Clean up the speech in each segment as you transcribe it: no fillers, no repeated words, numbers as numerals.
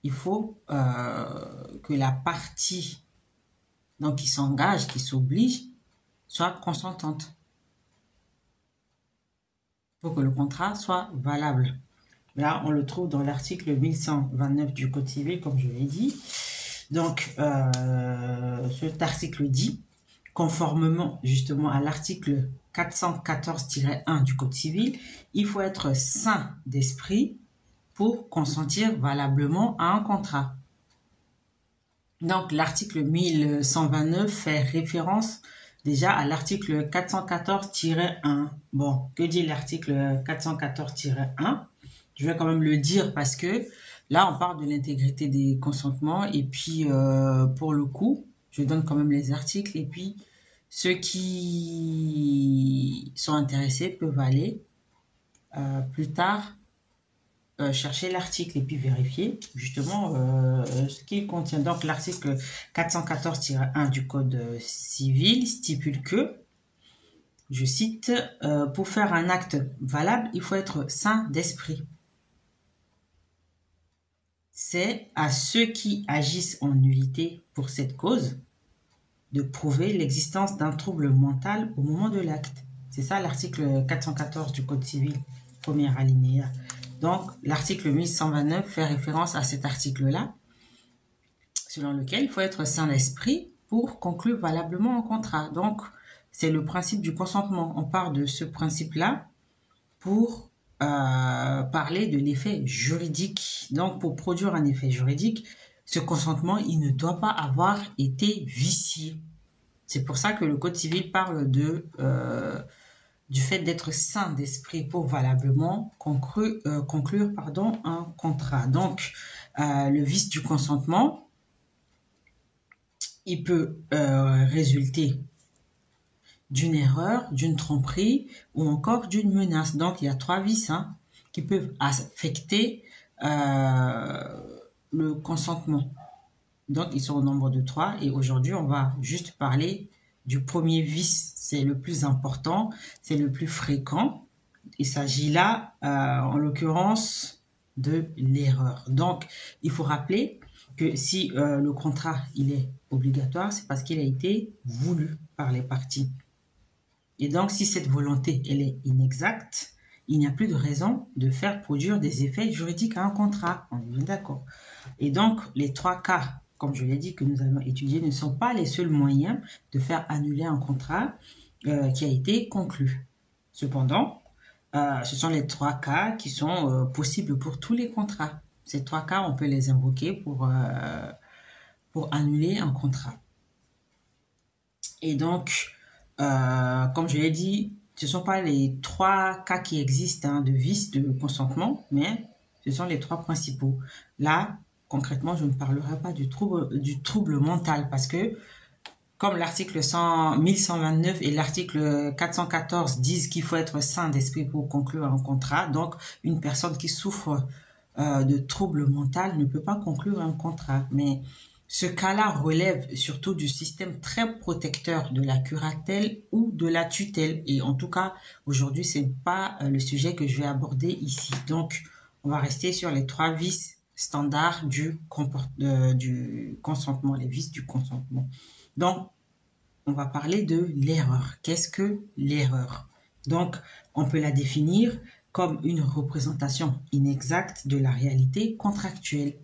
il faut que la partie donc qui s'engage, qui s'oblige, soit consentante pour que le contrat soit valable. Là, on le trouve dans l'article 1129 du Code civil, comme je l'ai dit. Donc, cet article dit, conformément justement à l'article 414-1 du Code civil, il faut être sain d'esprit pour consentir valablement à un contrat. Donc, l'article 1129 fait référence déjà à l'article 414-1. Bon, que dit l'article 414-1? Je vais quand même le dire parce que là, on parle de l'intégrité des consentements et puis pour le coup, je donne quand même les articles et puis ceux qui sont intéressés peuvent aller plus tard chercher l'article et puis vérifier justement ce qu'il contient. Donc l'article 414-1 du Code civil stipule que, je cite, pour faire un acte valable, il faut être sain d'esprit. C'est à ceux qui agissent en nullité pour cette cause de prouver l'existence d'un trouble mental au moment de l'acte. C'est ça l'article 414 du Code civil, premier alinéa. Donc, l'article 1129 fait référence à cet article-là, selon lequel il faut être sain d'esprit pour conclure valablement un contrat. Donc, c'est le principe du consentement. On part de ce principe-là pour parler de l'effet juridique. Donc, pour produire un effet juridique, ce consentement, il ne doit pas avoir été vicié. C'est pour ça que le Code civil parle du fait d'être sain d'esprit pour valablement conclure un contrat. Donc, le vice du consentement, il peut résulter d'une erreur, d'une tromperie ou encore d'une menace. Donc, il y a trois vices qui peuvent affecter le consentement. Donc, ils sont au nombre de 3 et aujourd'hui, on va juste parler du premier vice. C'est le plus important, c'est le plus fréquent. Il s'agit là, en l'occurrence, de l'erreur. Donc, il faut rappeler que si le contrat il est obligatoire, c'est parce qu'il a été voulu par les parties. Et donc, si cette volonté elle est inexacte, il n'y a plus de raison de faire produire des effets juridiques à un contrat. On est bien d'accord. Et donc, les trois cas, comme je l'ai dit, que nous allons étudier, ne sont pas les seuls moyens de faire annuler un contrat qui a été conclu. Cependant, ce sont les trois cas qui sont possibles pour tous les contrats. Ces trois cas, on peut les invoquer pour annuler un contrat. Et donc, comme je l'ai dit, ce ne sont pas les trois cas qui existent de vice de consentement, mais ce sont les trois principaux. Là, concrètement, je ne parlerai pas du trouble mental parce que, comme l'article 1129 et l'article 414 disent qu'il faut être sain d'esprit pour conclure un contrat, donc une personne qui souffre de trouble mental ne peut pas conclure un contrat. Mais ce cas-là relève surtout du système très protecteur de la curatelle ou de la tutelle. Et en tout cas, aujourd'hui, ce n'est pas le sujet que je vais aborder ici. Donc, on va rester sur les trois vices standards du consentement, les vices du consentement. Donc, on va parler de l'erreur. Qu'est-ce que l'erreur? Donc, on peut la définir comme une représentation inexacte de la réalité contractuelle.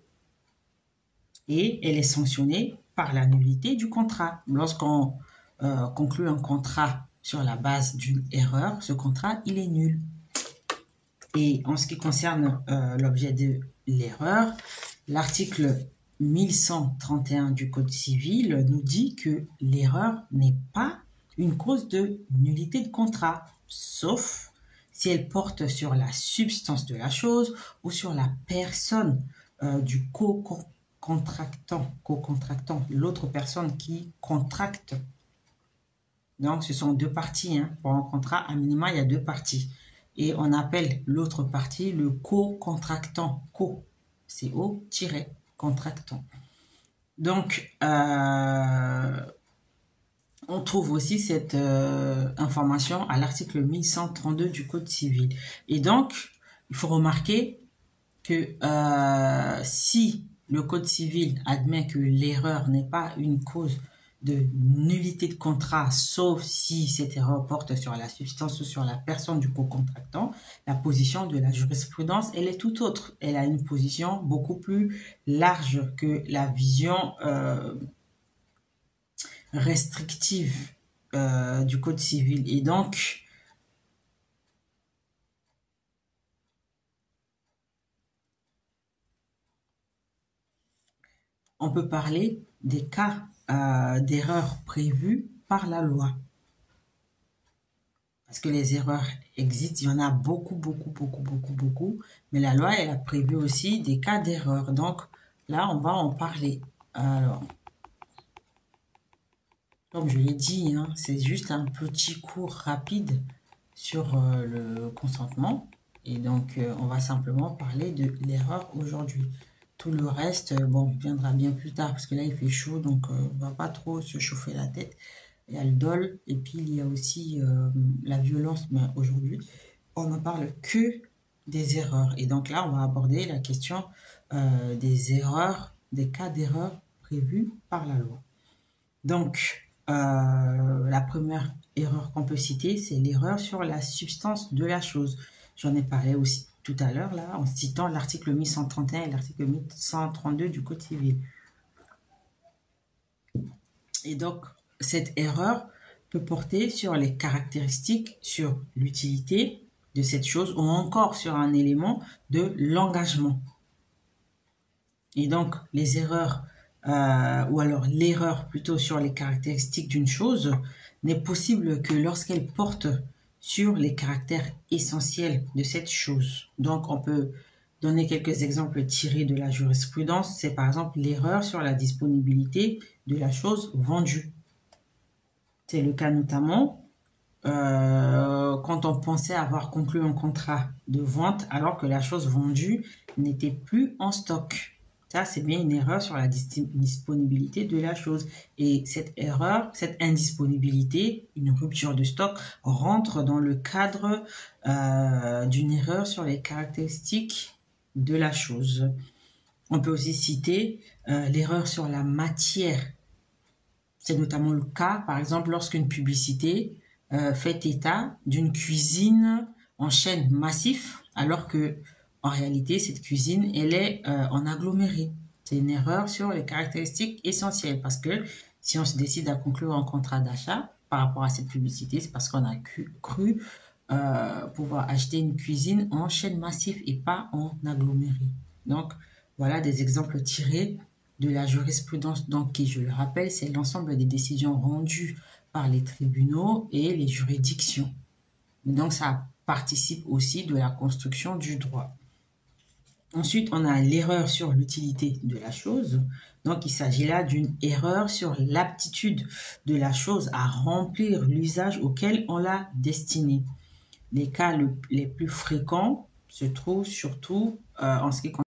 Et elle est sanctionnée par la nullité du contrat. Lorsqu'on conclut un contrat sur la base d'une erreur, ce contrat, il est nul. Et en ce qui concerne l'objet de l'erreur, l'article 1131 du Code civil nous dit que l'erreur n'est pas une cause de nullité de contrat, sauf si elle porte sur la substance de la chose ou sur la personne du co-contractant, l'autre personne qui contracte. Donc, ce sont deux parties. Pour un contrat, à minima, il y a deux parties. Et on appelle l'autre partie le co-contractant. Co-contractant. Donc, on trouve aussi cette information à l'article 1132 du Code civil. Et donc, il faut remarquer que si le Code civil admet que l'erreur n'est pas une cause de nullité de contrat, sauf si cette erreur porte sur la substance ou sur la personne du co-contractant, la position de la jurisprudence, elle est tout autre. Elle a une position beaucoup plus large que la vision restrictive du Code civil. Et donc, on peut parler des cas d'erreurs prévues par la loi. Parce que les erreurs existent, il y en a beaucoup, beaucoup. Mais la loi, elle a prévu aussi des cas d'erreur. Donc, là, on va en parler. Alors, comme je l'ai dit, hein, c'est juste un petit cours rapide sur le consentement. Et donc, on va simplement parler de l'erreur aujourd'hui. Tout le reste, bon, viendra bien plus tard parce que là, il fait chaud, donc on va pas trop se chauffer la tête. Il y a le dol et puis il y a aussi la violence, mais aujourd'hui, on ne parle que des erreurs. Et donc là, on va aborder la question des erreurs, des cas d'erreur prévus par la loi. Donc, la première erreur qu'on peut citer, c'est l'erreur sur la substance de la chose. J'en ai parlé aussi tout à l'heure, là, en citant l'article 1131 et l'article 1132 du Code civil. Et donc, cette erreur peut porter sur les caractéristiques, sur l'utilité de cette chose ou encore sur un élément de l'engagement. Et donc, les erreurs, ou alors l'erreur plutôt sur les caractéristiques d'une chose n'est possible que lorsqu'elle porte sur les caractères essentiels de cette chose. Donc, on peut donner quelques exemples tirés de la jurisprudence. C'est par exemple l'erreur sur la disponibilité de la chose vendue. C'est le cas notamment quand on pensait avoir conclu un contrat de vente alors que la chose vendue n'était plus en stock. Ça, c'est bien une erreur sur la disponibilité de la chose. Et cette erreur, cette indisponibilité, une rupture de stock, rentre dans le cadre d'une erreur sur les caractéristiques de la chose. On peut aussi citer l'erreur sur la matière. C'est notamment le cas, par exemple, lorsqu'une publicité fait état d'une cuisine en chaîne massif, alors que en réalité, cette cuisine, elle est en aggloméré. C'est une erreur sur les caractéristiques essentielles, parce que si on se décide à conclure un contrat d'achat par rapport à cette publicité, c'est parce qu'on a cru pouvoir acheter une cuisine en chaîne massif et pas en aggloméré. Donc, voilà des exemples tirés de la jurisprudence, donc qui, je le rappelle, c'est l'ensemble des décisions rendues par les tribunaux et les juridictions. Donc, ça participe aussi de la construction du droit. Ensuite, on a l'erreur sur l'utilité de la chose. Donc, il s'agit là d'une erreur sur l'aptitude de la chose à remplir l'usage auquel on l'a destinée. Les cas les plus fréquents se trouvent surtout en ce qui concerne